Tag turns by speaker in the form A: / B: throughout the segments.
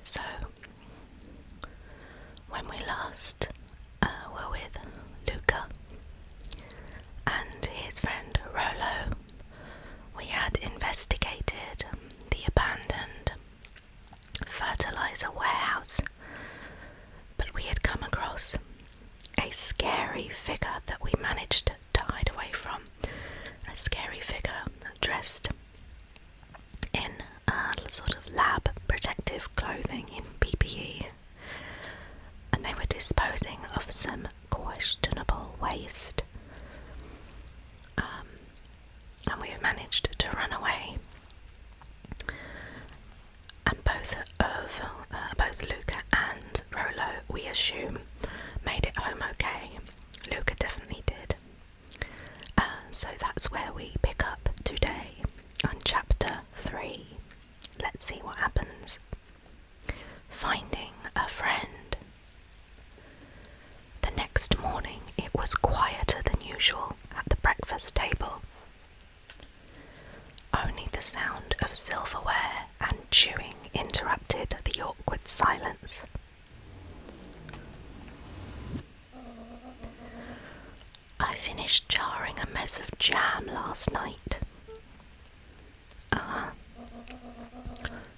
A: So, when we last were with Luca and his friend Rolo, we had investigated the abandoned fertilizer warehouse, but we had come across a scary figure that we managed to hide away from. A scary figure dressed in sort of lab protective clothing, in PPE, and they were disposing of some questionable waste. And we have managed to run away. And both Luca and Rolo, we assume, made it home okay. Luca definitely did. So that's where we pick up today, on chapter 3. Let's see what happens. Finding a friend. The next morning it was quieter than usual at the breakfast table. Only the sound of silverware and chewing interrupted the awkward silence. I finished jarring a mess of jam last night.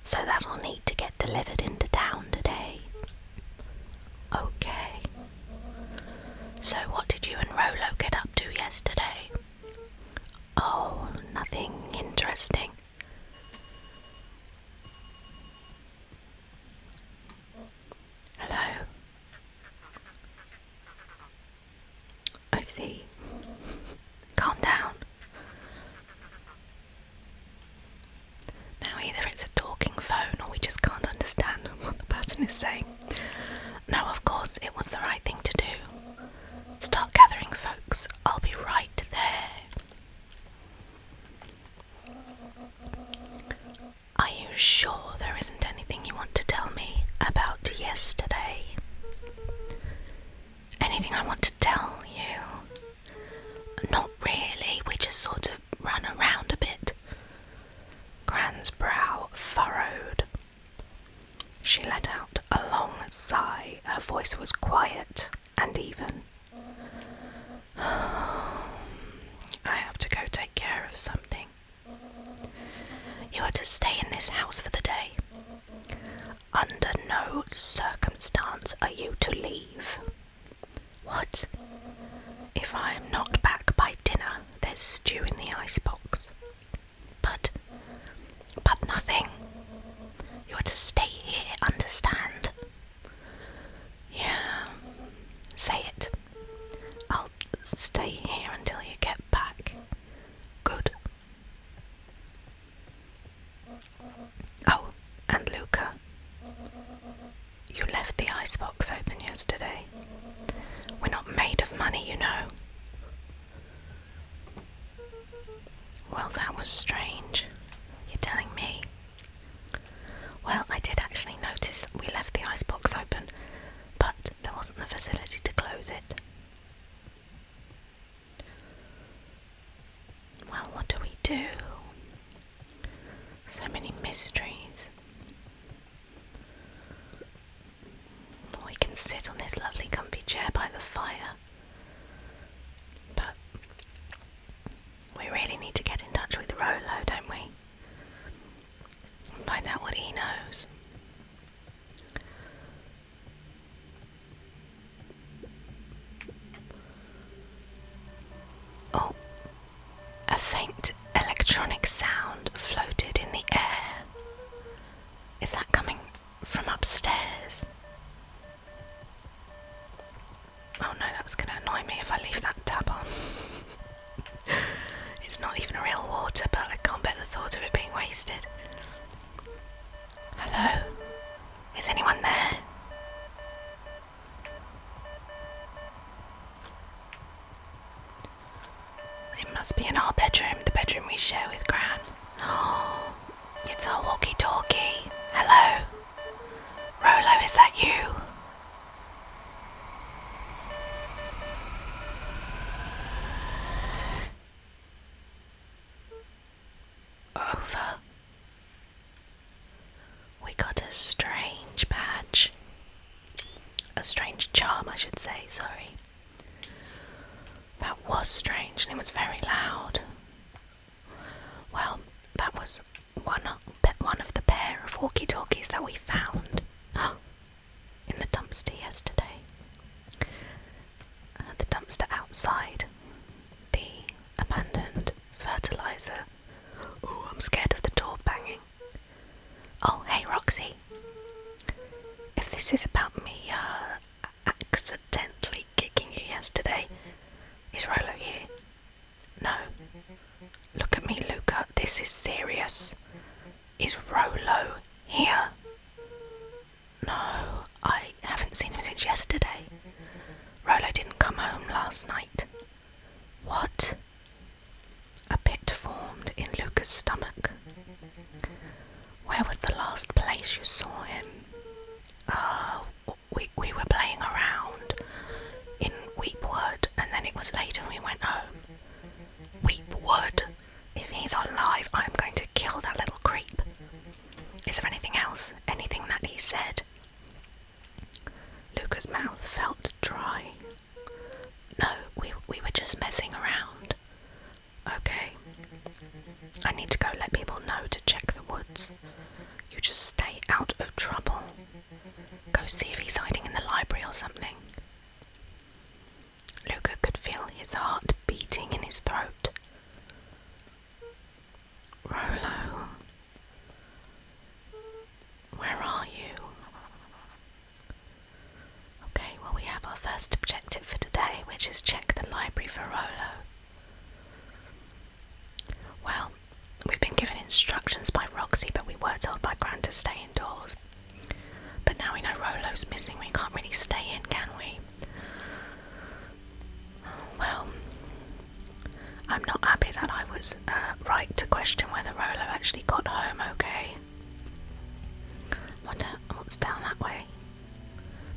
A: So that'll need to get delivered into town today. Okay. So what did you and Rolo get up to yesterday? Oh, nothing interesting. Hello? I see. Calm down. Now either it's a talking phone or we just can't understand what the person is saying. No, of course, it was the right thing to do. Start gathering, folks. I'll be right there. Are you sure there isn't anything you want to tell me about yesterday? Anything I want to tell you? Not really, we just sort of ran around a bit. Gran's brow furrowed. She let out a long sigh. Her voice was quiet and even. I have to go take care of something. You are to stay in this house for the day. Under no circumstance are you to leave. What? If I am not back by dinner, there's stew in the icebox. But nothing. You are to stay here, understand? Yeah. Say it. I'll stay here until you get back. Good. Oh, and Luca. You left the icebox open yesterday. We're not made of money, you know. Well, that was strange. You're telling me? Well, I did actually notice we left the icebox open, but there wasn't the facility to close it. Well, what do we do? So many mysteries. We can sit on this lovely comfy chair by the fire, but we really need to get in touch with Rolo, don't we? And find out what he knows. Oh, a faint electronic sound floated in the air. Is that coming from upstairs? Oh no, that's going to annoy me if I leave that tap on. It's not even real water, but I can't bear the thought of it being wasted. Hello? Is anyone there? It must be in our bedroom, the bedroom we share with Gran. Oh, it's our walkie-talkie. Hello? Rolo, is that you? Over. We got a strange strange and it was very loud. Well, that was one of the pair of walkie-talkies that we found in the dumpster yesterday. The dumpster outside the abandoned fertilizer. Oh, I'm scared of the door banging. Oh, hey Roxy. If this is about me accidentally kicking you yesterday, is Rolo here? No. Look at me, Luca. This is serious. Is Rolo here? No, I haven't seen him since yesterday. Rolo didn't come home last night. What? A pit formed in Luca's stomach. Where was the last place you saw him? We were playing around in Weepwood, and then it was later we went home. Weepwood? If he's alive, I'm going to kill that little creep. Is there anything else? Anything that he said? Luca's mouth felt dry. No, we were just messing around. Okay. I need to go let people know to check the woods. You just stay out of trouble. Go see if he's hiding in the library or something. Luca could feel his heart beating in his throat. Rolo, where are you? Okay, well we have our first objective for today, which is check the library for Rolo. Well, we've been given instructions by Roxy, but we were told by Gran to stay indoors. But now we know Rolo's missing, we can't really stay in, can we? Well, I'm not happy that I was right to question whether Rolo actually got home okay. Wonder what's down that way.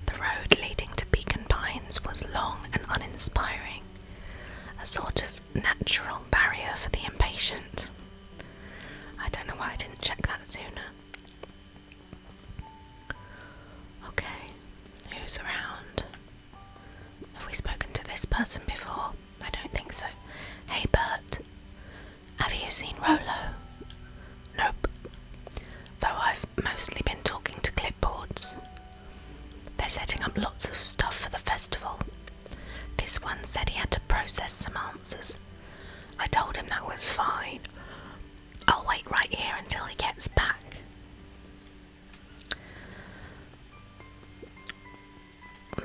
A: The road leading to Beacon Pines was long and uninspiring, a sort of natural barrier for the impatient. I don't know why I didn't check that sooner. Okay, who's around? Have we spoken to this person before? I don't think so. Hey Bert, have you seen Rolo? Nope. Though I've mostly been talking to clipboards. They're setting up lots of stuff for the festival. This one said he had to process some answers. I told him that was fine. I'll wait right here until he gets back.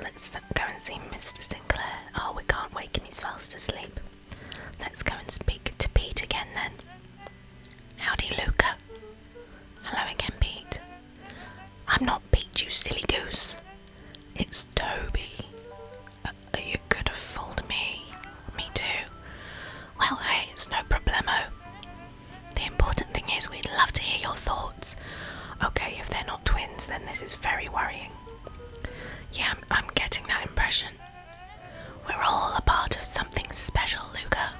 A: Let's go and see Mr. Sinclair. Oh, we can't wake him, he's fast asleep. Let's go and speak to Pete again then. Howdy, Luca. Hello again, Pete. I'm not Pete, you silly goose. It's Toby. You could have fooled me. Me too. Well, hey, it's no problemo. The important thing is we'd love to hear your thoughts. Okay, if they're not twins, then this is very worrying. Yeah, I'm getting that impression. We're all a part of something special, Luca.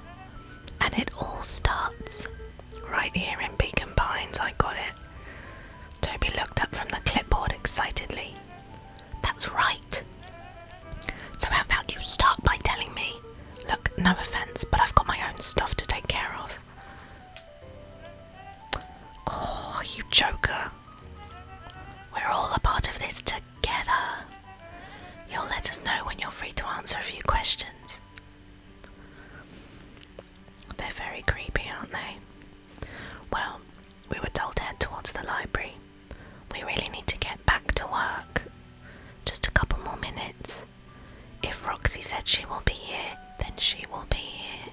A: And it all starts right here in Beacon Pines. I got it. Toby looked up from the clipboard excitedly. That's right. So how about you start by telling me? Look, no offence, but I've got my own stuff to take care of. Oh, you joker. We're all a part of this together. You'll let us know when you're free to answer a few questions. They're very creepy, aren't they? Well, we were told to head towards the library. We really need to get back to work. Just a couple more minutes. If Roxy said she will be here, then she will be here.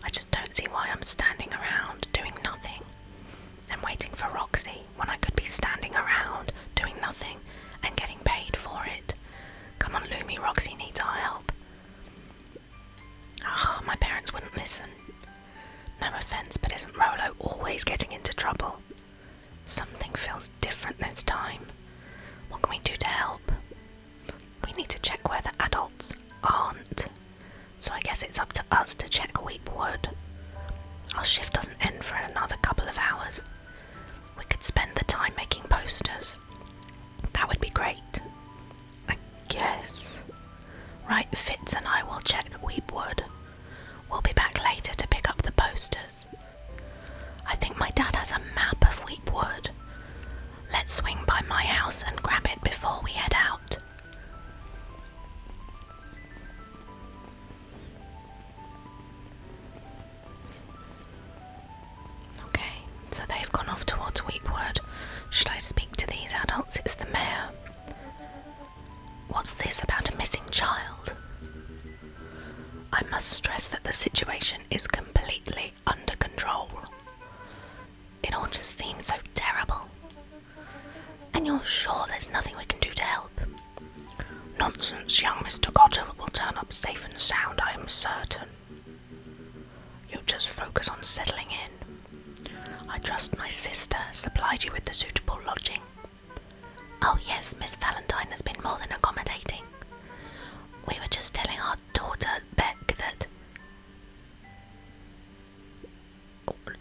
A: I just don't see why I'm standing around doing nothing and waiting for Roxy when I could be standing around doing nothing and getting paid for it. Come on, Lumi, Roxy needs our help. Oh, my parents wouldn't listen. No offence, but isn't Rolo always getting into trouble? Something feels different this time. What can we do to help? We need to check where the adults aren't. So I guess it's up to us to check Weepwood. Our shift doesn't end for another couple of hours. We could spend the time making posters. That would be great. I guess. Right, Fitz and I will check Weepwood. We'll later to pick up the posters. I think my dad has a map of Weepwood. Let's swing by my house and grab it before we head out. Okay, so they've gone off towards Weepwood. Should I speak to these adults? It's the mayor. What's this about a missing child? I must stress that the situation is completely under control. It all just seems so terrible. And you're sure there's nothing we can do to help? Nonsense, young Mr. Cotter will turn up safe and sound, I am certain. You just focus on settling in. I trust my sister supplied you with the suitable lodging. Oh yes, Miss Valentine has been more than accommodating. We were just telling our daughter, Beck, that...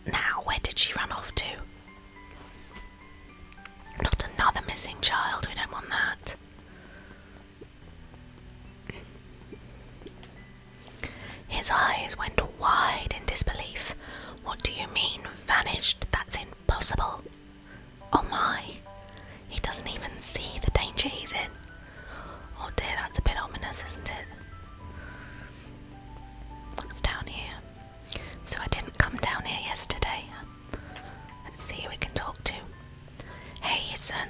A: Now, where did she run off to? Not another missing child, we don't want that. His eyes went wide in disbelief. What do you mean, vanished? That's impossible. Oh my, he doesn't even see the danger he's in. Oh dear, that's a bit ominous, isn't it? It's down here. So I didn't come down here yesterday. Let's see who we can talk to. Hey, son.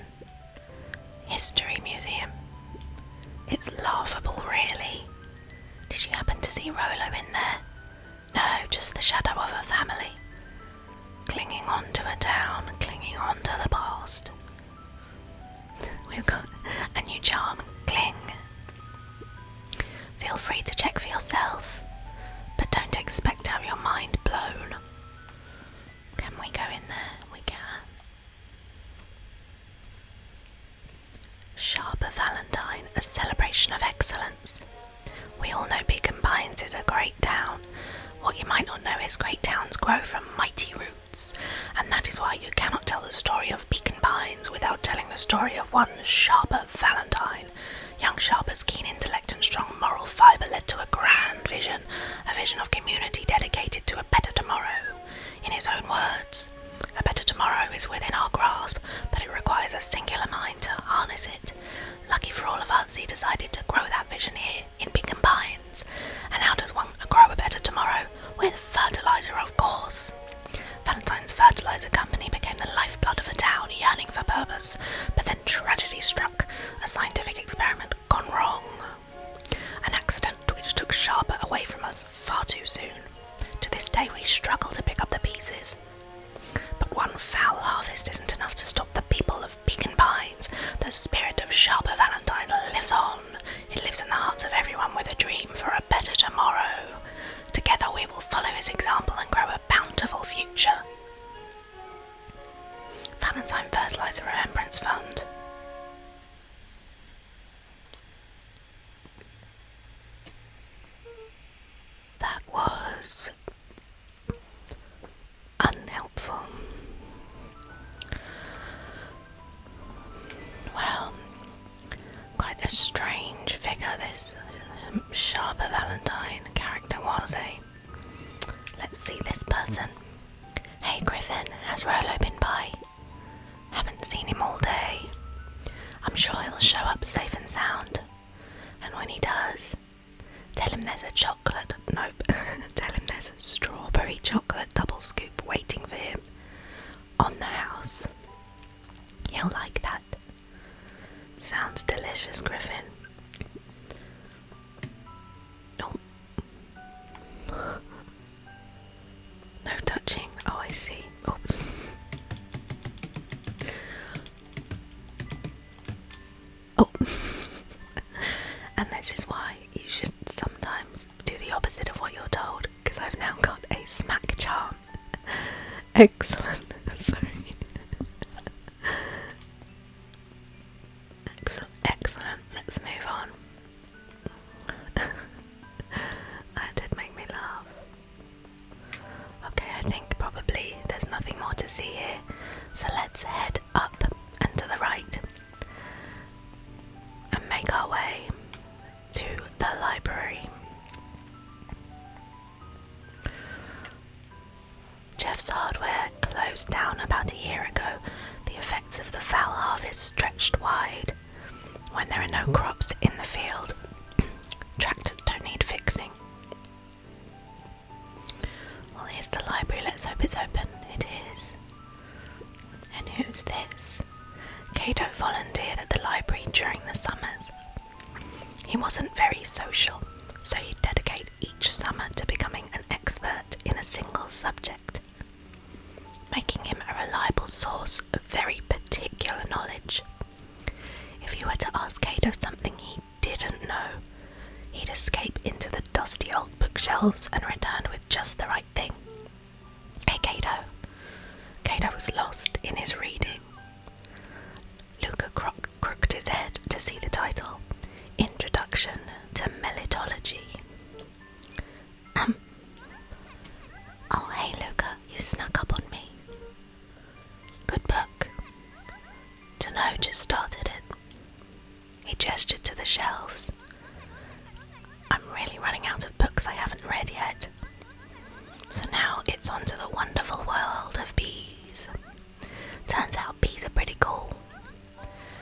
A: History Museum. It's laughable, really. Did you happen to see Rolo in there? No, just the shadow of a family. Clinging on to a town, clinging on to the past. We've got a new charm, Cling. Feel free to check for yourself, but don't expect to have your mind blown. Can we go in there? We can. Sharper Valentine, a celebration of excellence. We all know Beacon Pines is a great town. What you might not know is great towns grow from mighty roots, and that is why you cannot tell the story of Beacon Pines without telling the story of one Sharper Valentine. Young Sharper's keen intellect and strong moral fibre led to a grand vision, a vision of community dedicated to a better tomorrow. In his own words, a better tomorrow is within our grasp, but it requires a singular mind to harness it. Lucky for all of us, he decided to grow that vision here in Beacon Pines. And how does one grow a better tomorrow? With fertiliser, of course. Valentine's Fertiliser Company became the lifeblood of a town yearning for purpose, but then tragedy struck, a scientific experiment gone wrong. An accident which took Sharper away from us far too soon. To this day we struggle to pick up the pieces. But one foul harvest isn't enough to stop the people of Beacon Pines. The spirit of Sharper Valentine lives on. It lives in the hearts of everyone with a dream for a better tomorrow. Together we will follow his example and grow a bountiful future. Valentine Fertiliser Remembrance Fund. That was unhelpful. Well, quite a strange figure this Sharper Valentine character was, eh? Let's see this person. Hey Griffin, has Rolo been by? Haven't seen him all day. I'm sure he'll show up safe and sound. And when he does, tell him there's a chocolate, nope, tell him there's a strawberry chocolate double scoop waiting for him on the house. He'll like that. Sounds delicious, Griffin. Oh. No touching. Oh, I see. Oops. Oh. And this is why you should sometimes do the opposite of what you're told, because I've now got a smack charm. Excellent. Sorry. Excellent. Let's move on. That did make me laugh. Okay, I think probably there's nothing more to see here, so let's head up and to the right and make our way to the library. fields of the fowl harvest stretched wide. When there are no crops in the field, tractors don't need fixing. Well, here's the library. Let's hope it's open. It is. And who's this? Cato volunteered at the library during the summers. He wasn't very social, so he'd dedicate each summer to becoming an expert in a single subject, making him a reliable source of very particular knowledge. If you were to ask Cato something he didn't know, he'd escape into the dusty old bookshelves and return with just the right thing. Hey, Cato. Cato was lost in his reading. Luca crooked his head to see the title, Introduction to Melitology. Oh, hey, Luca, you snuck up on me. Good book. Dunno, just started it. He gestured to the shelves. I'm really running out of books I haven't read yet. So now it's on to the wonderful world of bees. Turns out bees are pretty cool.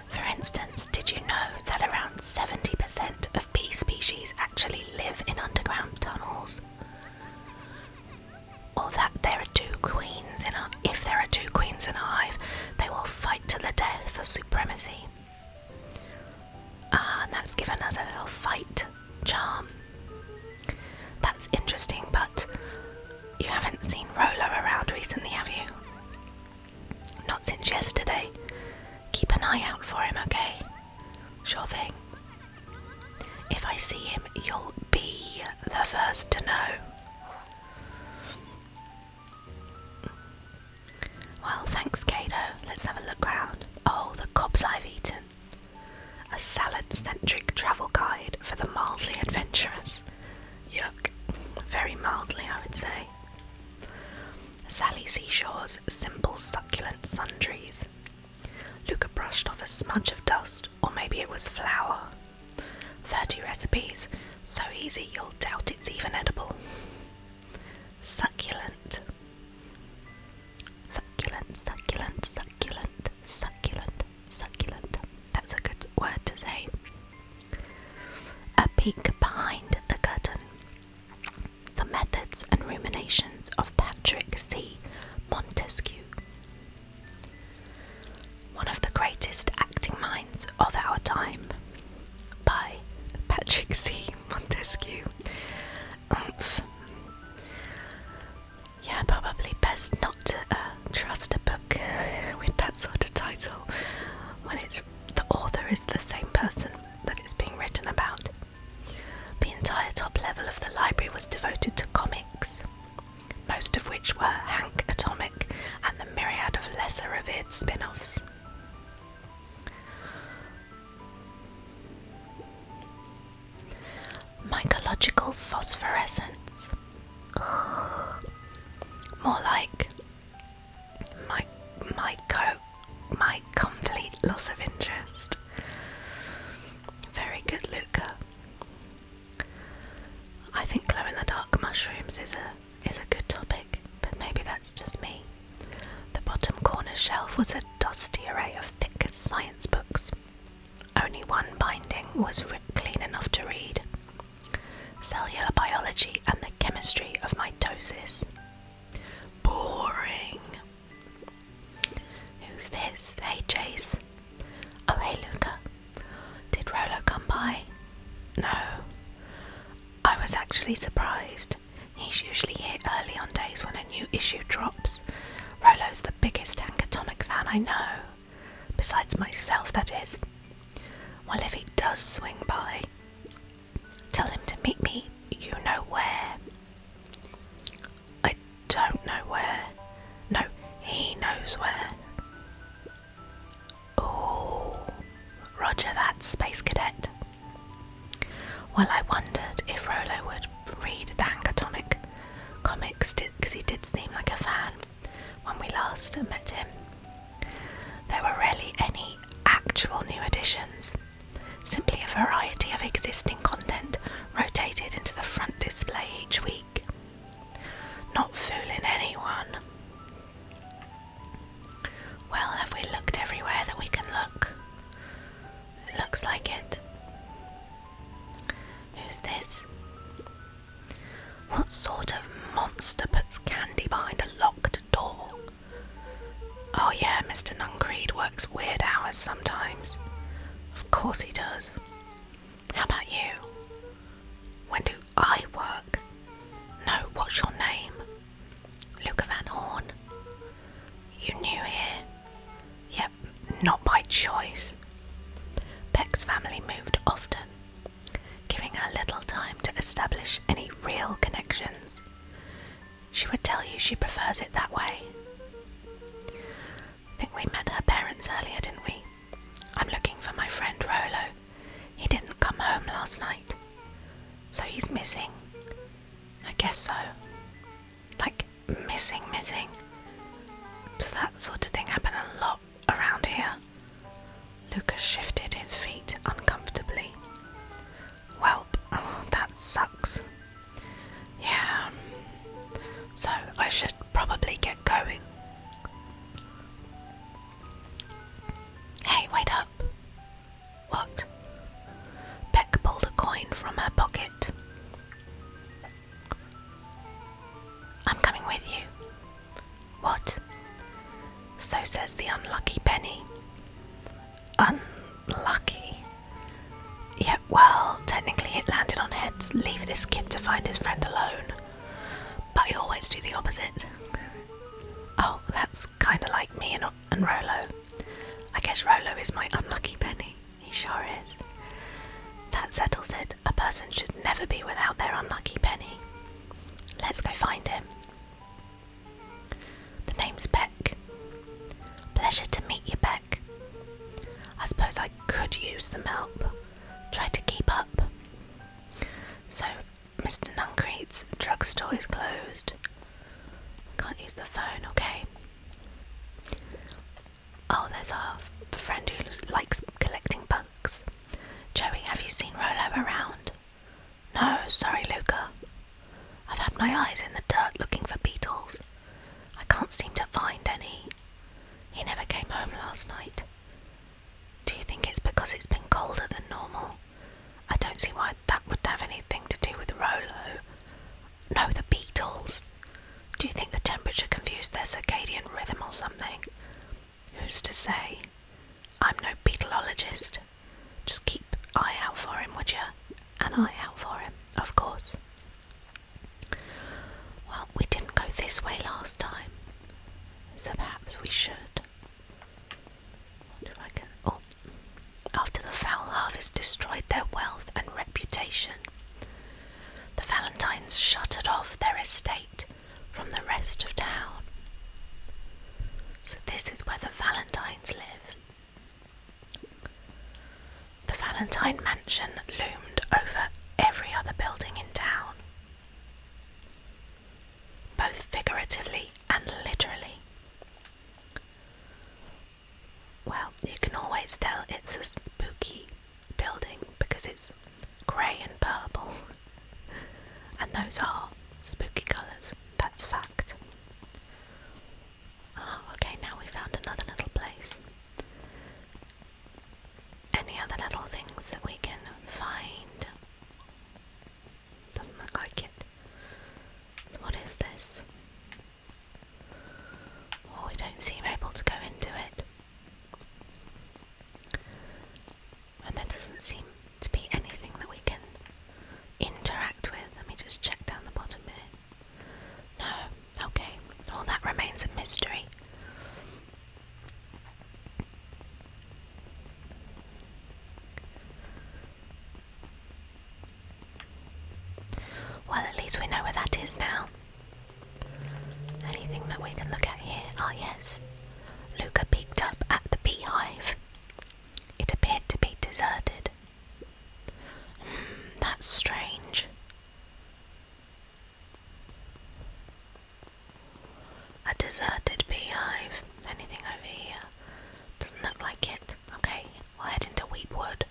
A: For instance, did you know that around 70% of bee species actually live in underground tunnels? Or that if there are two queens in a hive, they will fight to the death for supremacy. And that's given us a little fight charm. That's interesting, but you haven't seen Rolo around recently, have you? Not since yesterday. Keep an eye out for him, okay? Sure thing. If I see him, you'll be the first to know. Well, thanks, Cato. Let's have a look round. Oh, the cobs I've eaten. A salad-centric travel guide for the mildly adventurous. Yuck. Very mildly, I would say. Sally Seashore's simple succulent sundries. Luca brushed off a smudge of dust, or maybe it was flour. 30 recipes, so easy you'll doubt it's even edible. Succulent. Succulent, succulent, succulent, succulent, succulent. That's a good word to say. A peek behind the curtain. The methods and ruminations of Patrick C. Montesquieu. One of the greatest acting minds of our time, by Patrick C. Montesquieu. Oomph. Yeah, probably best not to trust a book with that sort of title when the author is the same person that it's being written about. The entire top level of the library was devoted to comics, most of which were Hank Atomic and the myriad of lesser revered spin-offs. Mycological phosphorescence. More like my complete loss of interest. Very good, Luca. I think glow-in-the-dark mushrooms is a good topic, but maybe that's just me. The bottom corner shelf was a dusty array of thick science books. Only one binding was clean enough to read. Cellular biology and the chemistry of mitosis. Boring. Who's this? Hey, Jace. Oh, hey, Luca. Did Rolo come by? No. I was actually surprised. He's usually here early on days when a new issue drops. Rolo's the biggest Hank Atomic fan I know. Besides myself, that is. Well, if he does swing by, tell him to meet me, you know where. I don't know where. No, he knows where. Oh, roger that, Space Cadet. Well, I wondered if Rolo would read the Hank Atomic comics, because he did seem like a fan when we last met him. There were rarely any actual new editions, simply a variety of existing content rotated into the front display each week. Not fooling anyone. Well, have we looked everywhere? Looks like it. Who's this? What sort of monster puts candy behind a locked door? Oh yeah, Mr. Nuncreed works weird hours sometimes. Of course he does. How about you? When do I work? No, what's your name? Luca Van Horn. You new here? Yep, not by choice. Beck's family moved often, giving her little time to establish any real connections. She would tell you she prefers it that way. I think we met her parents earlier, didn't we? I'm looking for my friend Rolo. He didn't come home last night. So he's missing. I guess so. Like, missing. Does that sort of thing happen a lot around here? Lucas shifted his feet uncomfortably. Welp, that sucks. Yeah. So I should probably get going. Hey, wait up. What? Beck pulled a coin from her pocket. I'm coming with you. What? So says the unlucky penny. Unlucky? Yeah, well, technically it landed on heads. Leave this kid to find his friend alone. But I always do the opposite. Oh, that's kinda like me and Rolo. I guess Rolo is my unlucky penny. He sure is. That settles it. A person should never be without their unlucky penny. Let's go find him. The name's Beck. Pleasure to meet you, Beck. I suppose I could use some help. Try to keep up. So, Mr. Nuncreed's drugstore is closed. Can't use the phone, okay. Oh, there's our friend who likes collecting bugs. Joey, have you seen Rolo around? No, sorry, Luca. I've had my eyes in the dirt looking for beetles. I can't seem to find any. He never came home last night. Do you think it's because it's been colder than normal? I don't see why that would have anything to do with Rolo. No, the beetles. Do you think the temperature confused their circadian rhythm or something? Who's to say? I'm no beetleologist. Just keep an eye out for him, would you? An eye out for him, of course. Well, we didn't go this way last time, so perhaps we should. What if I can... Oh, after the foul harvest destroyed their wealth and reputation, the Valentines shuttered off their estate from the rest of town. So this is where the Valentines live. The Valentine mansion loomed over every other building in town, both figuratively and literally. Well, you can always tell it's a spooky building because it's grey and purple, and those are spooky colours, that's fact. Oh, okay, now we found another little place. Any other little things that we can find? Doesn't look like it. What is this? Oh, we don't seem able to go into it. And there doesn't seem to be anything that we can interact with. Let me just check down the bottom here. No, okay. Well, that remains a mystery. Well, at least we know where that is now. Anything that we can look at here? Ah, yes. Luca peeked up at the beehive. It appeared to be deserted. That's strange. A deserted beehive. Anything over here? Doesn't look like it. Okay, we'll head into Weepwood.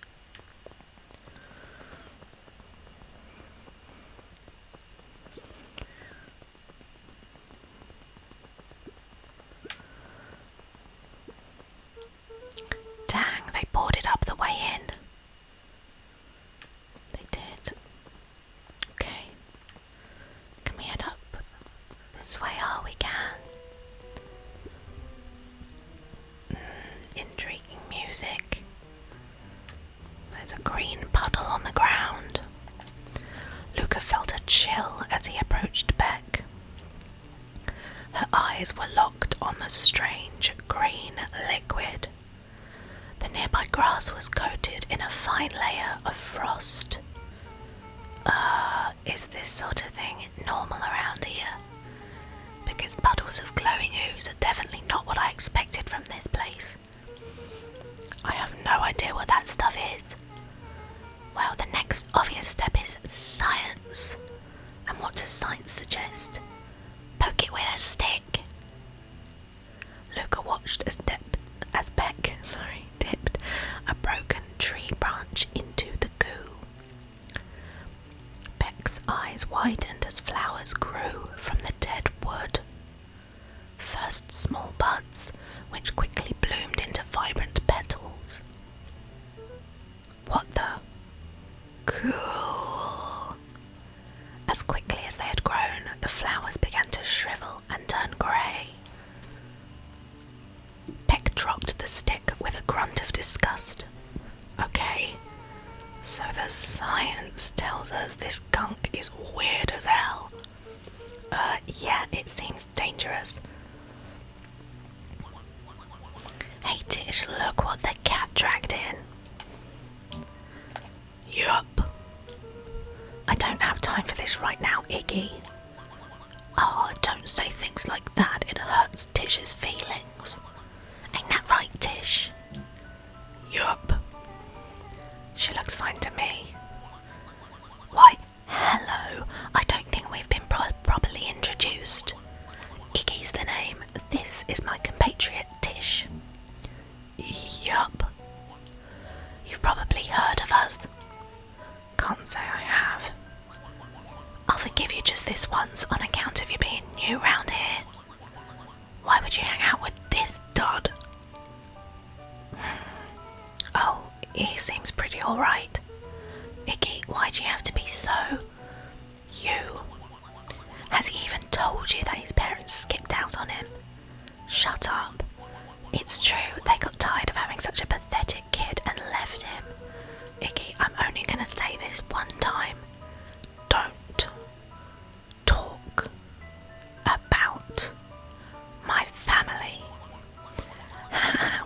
A: There's a green puddle on the ground. Luca felt a chill as he approached Beck. Her eyes were locked on the strange green liquid. The nearby grass was coated in a fine layer of frost. Is this sort of thing normal around here? Because puddles of glowing ooze are definitely not what I expected from this place. I have no idea what that stuff is. Well, the next obvious step is science. And what does science suggest? Poke it with a stick. Luca watched as Beck dipped a broken tree branch into the goo. Beck's eyes widened as flowers grew from the dead wood. First small buds, which quickly bloomed into vibrant petals. What the? Cool! As quickly as they had grown, the flowers began to shrivel and turn grey. Beck dropped the stick with a grunt of disgust. Okay, so the science tells us this gunk is weird as hell. Yeah, it seems dangerous. Hey Tish, look what the cat dragged in. Yup. I don't have time for this right now, Iggy. Oh, don't say things like that, it hurts Tish's feelings. Ain't that right, Tish? Yup. She looks fine to me. Why, hello, I don't think we've been properly introduced. Iggy's the name. This is my compatriot, Tish. Yup. You've probably heard of us. Can't say I have. I'll forgive you just this once on account of you being new round here. Why would you hang out with this dud? Oh, he seems pretty alright. Iggy, why do you have to be so... you? Has he even told you that his parents skipped out on him? Shut up. It's true, they got tired of having such a pathetic kid and left him. Iggy, I'm only gonna say this one time. Don't talk about my family.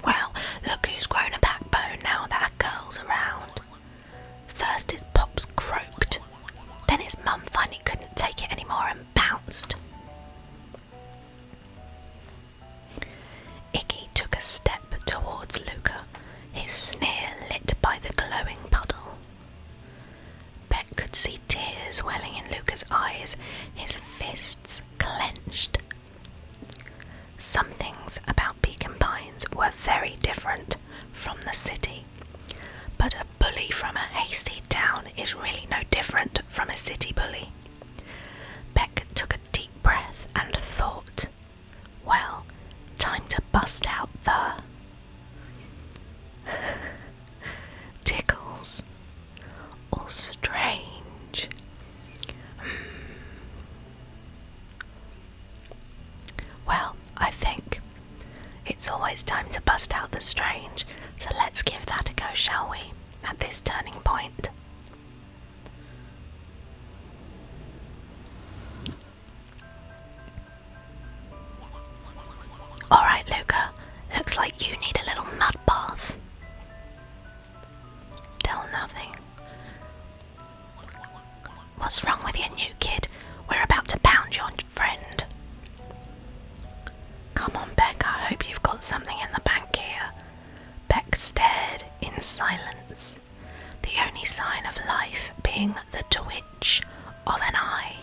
A: Well, look who's grown a backbone now that a girl's around. First his pops croaked, then his mum finally couldn't take it anymore and bounced. Iggy took a step towards Luca, his sneer lit by the glowing puddle. Beck could see tears welling in Luca's eyes, his fists clenched. Some things about Beacon Pines were very different from the city, but a bully from a hayseed town is really no different from a city bully. Beck took a deep breath and thought, well, time to bust out the tickles or strange. Well, I think it's always time to bust out the strange, so let's give that a go, shall we, at this turning point. Alright, Luca, looks like you need a little mud bath. Still nothing. What's wrong with you, new kid? We're about to pound your friend. Come on, Beck, I hope you've got something in the bank here. Beck stared in silence, the only sign of life being the twitch of an eye.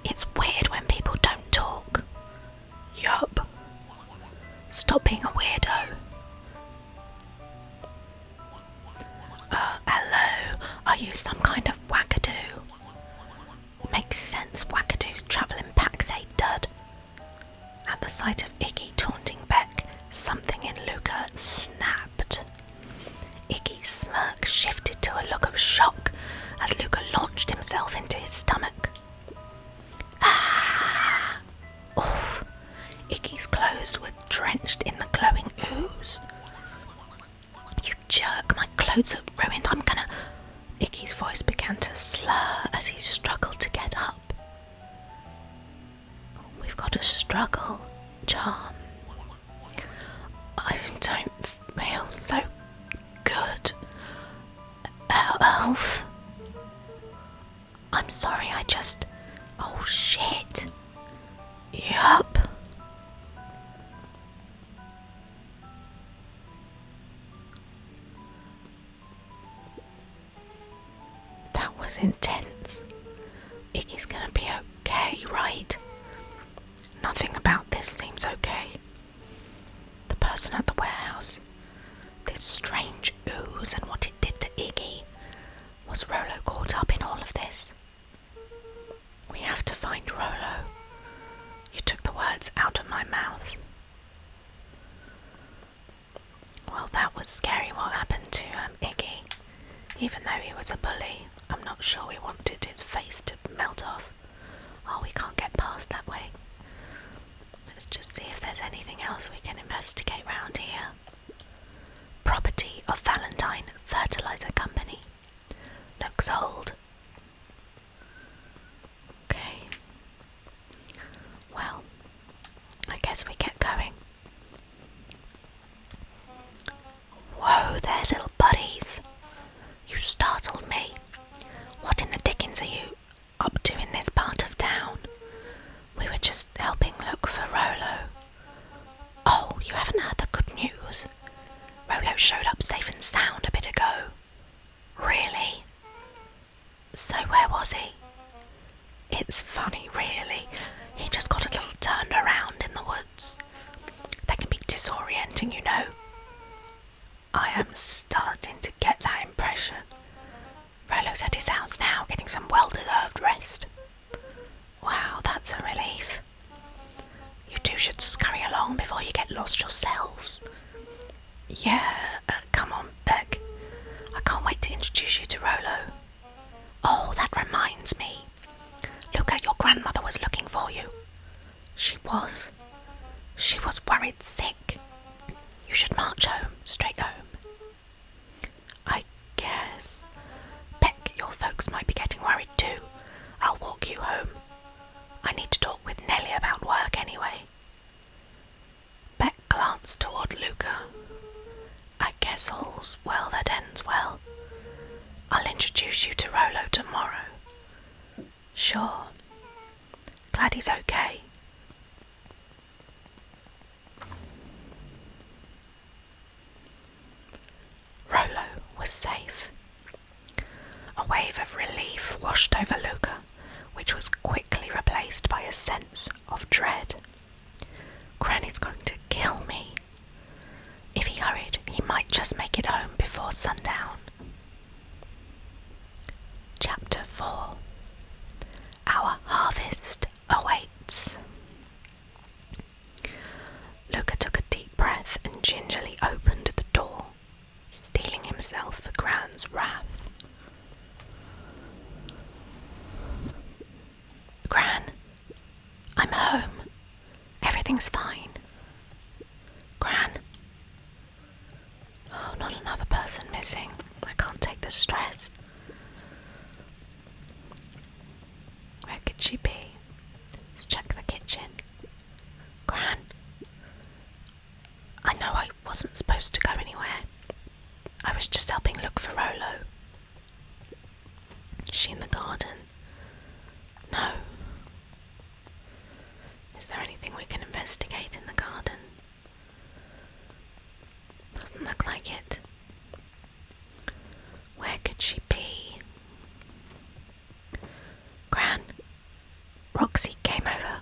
A: It's weird when people don't talk. Yup. Stop being a weirdo. Hello, are you some kind of wackadoo? Makes sense, wackadoos travel in packs, eh, dud? At the sight of Iggy taunting Beck, something in Luca snapped. Iggy's smirk shifted to a look of shock as Luca launched himself into his stomach. Ah! Oof! Iggy's clothes were drenched in the glowing ooze. You jerk, my clothes are ruined. I'm gonna... Iggy's voice began to slur as he struggled to get up. We've got a struggle, Charm. I don't feel so good. Elf? I'm sorry, I just... Oh shit. Yup. That was intense. Iggy's gonna be okay, right? Nothing about this seems okay. The person at the warehouse, this strange ooze and what it did to Iggy. Was Rolo caught up in all of this? We have to find Rolo. You took the words out of my mouth. Well, that was scary what happened to Iggy. Even though he was a bully, I'm not sure we wanted his face to melt off. Oh, we can't get past that way. Let's just see if there's anything else we can investigate round here. Property of Valentine Fertilizer Company. Looks old. Okay. Well, I guess we get going. Whoa there, little buddies. You startled me. What in the dickens are you up to in this part of town? We were just helping look for Rolo. Oh, you haven't heard the good news? Rolo showed up safe and sound a bit ago. Really? So where was he? It's funny, really. He just got a little turned around in the woods. They can be disorienting, you know. I am starting to get that impression. Rolo's at his house now, getting some well-deserved rest. Wow, that's a relief. You two should scurry along before you get lost yourselves. Yeah, come on, Beck. I can't wait to introduce you to Rolo. Oh, that reminds me. Luca, your grandmother was looking for you. She was. She was worried sick. You should march home, straight home. I guess. Beck, your folks might be getting worried too. I'll walk you home. I need to talk with Nellie about work anyway. Beck glanced toward Luca. I guess all's well that ends well. I'll introduce you to Rolo tomorrow. Sure. Glad he's okay. Rolo was safe. A wave of relief washed over Luca, which was quickly replaced by a sense of dread. Granny's going to kill me. If he hurried, he might just make it home before sundown. Chapter 4. Our harvest awaits. Luca took a deep breath and gingerly opened the door, steeling himself for Gran's wrath. Gran, I'm home. Everything's fine. Gran. Oh, not another person missing. I can't take the stress. Where could she be? Let's check the kitchen. Gran. I know I wasn't supposed to go anywhere. I was just helping look for Rolo. Is she in the garden? No. Is there anything we can investigate in the garden? Doesn't look like it. Where could she be? Gran. Roxy came over.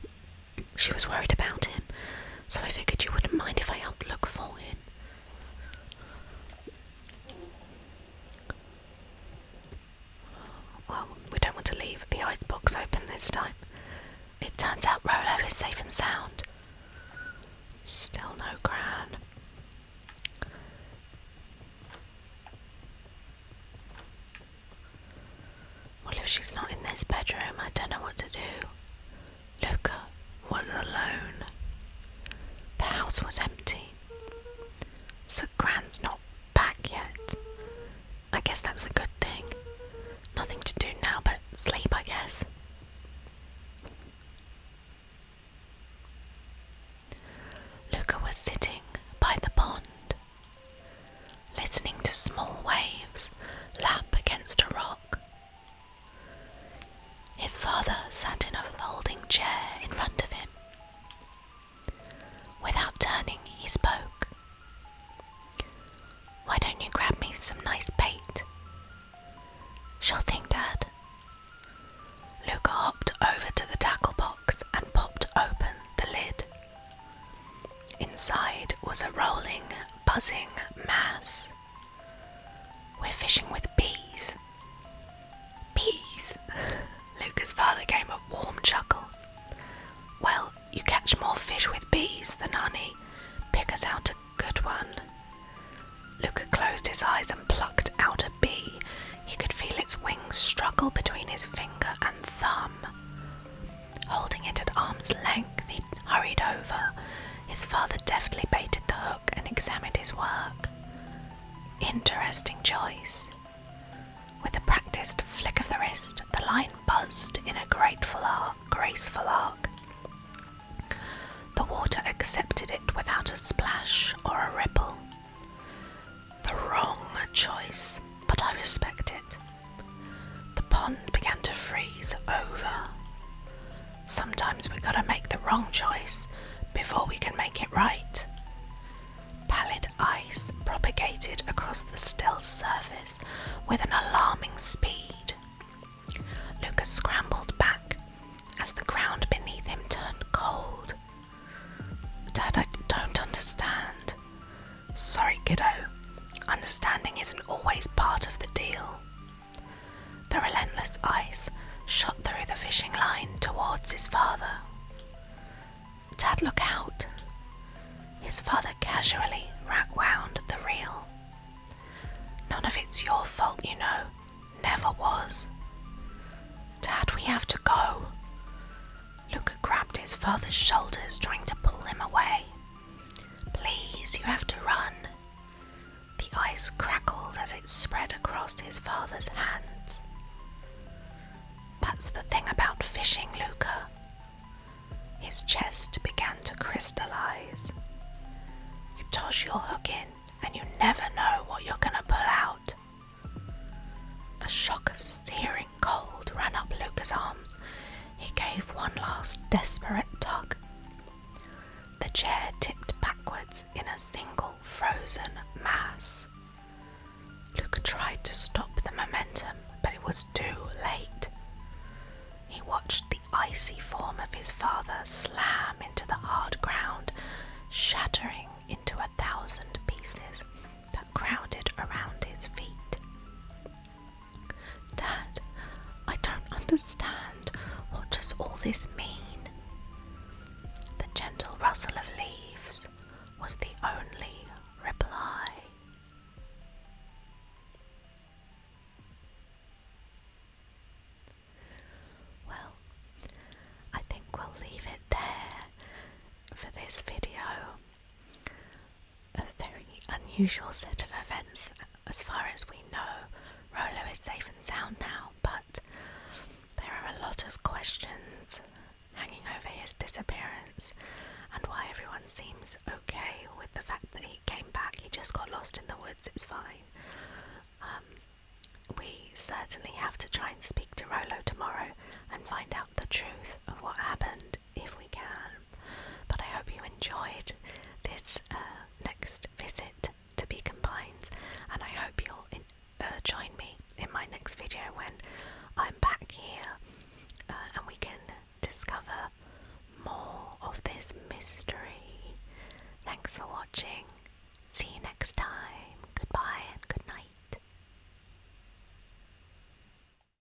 A: She was worried about him, so I figured you wouldn't mind if I helped look for him. Well, we don't want to leave the icebox open this time. It turns out Rolo is safe and sound. Still no Gran. Well, if she's not in this bedroom, I don't know what to do. Luca was alone. The house was empty. So Gran's not back yet. buzzing mass. We're fishing with bees. Bees? Luca's father gave a warm chuckle. Well, you catch more fish with bees than honey. Pick us out a good one. Luca closed his eyes and plucked out a bee. He could feel its wings struggle between his finger and thumb. Holding it at arm's length, he hurried over. His father deftly baited the hook and examined his work. Interesting choice. With a practiced flick of the wrist, the line buzzed in a graceful arc. The water accepted it without a splash or a ripple. The wrong choice, but I respect it. The pond began to freeze over. Sometimes we gotta make the wrong choice before we can make it right. Pallid ice propagated across the still surface with an alarming speed. Lucas scrambled back as the ground beneath him turned cold. Dad, I don't understand. Sorry, kiddo. Understanding isn't always part of the deal. The relentless ice shot through the fishing line towards his father. Dad, look out! His father casually wound the reel. None of it's your fault, you know. Never was. Dad, we have to go. Luca grabbed his father's shoulders, trying to pull him away. Please, you have to run. The ice crackled as it spread across his father's hands. That's the thing about fishing, Luca. His chest began to crystallize. You toss your hook in and you never know what you're gonna pull out. A shock of searing cold ran up Luca's arms. He gave one last desperate tug. The chair tipped backwards in a single frozen mass. Luca tried to stop the momentum, but it was too late. He watched the icy form of his father slam into the hard ground, shattering into 1,000 pieces that crowded around his feet. Dad, I don't understand. What does all this mean? The gentle rustle of leaves was the only reply. Well, I think we'll leave it there for this video. A very unusual set of events. As far as we know, Rolo is safe and sound now, but there are a lot of questions hanging over his disappearance and why everyone seems okay with the fact that he came back. He just got lost in the woods, it's fine. We certainly have to try and speak to Rolo tomorrow and find out the truth of what happened, if we can. But I hope you enjoyed this next visit to Beacon Pines, and I hope you'll join me in my next video when I'm back here and we can discover more of this mystery. Thanks for watching. See you next time.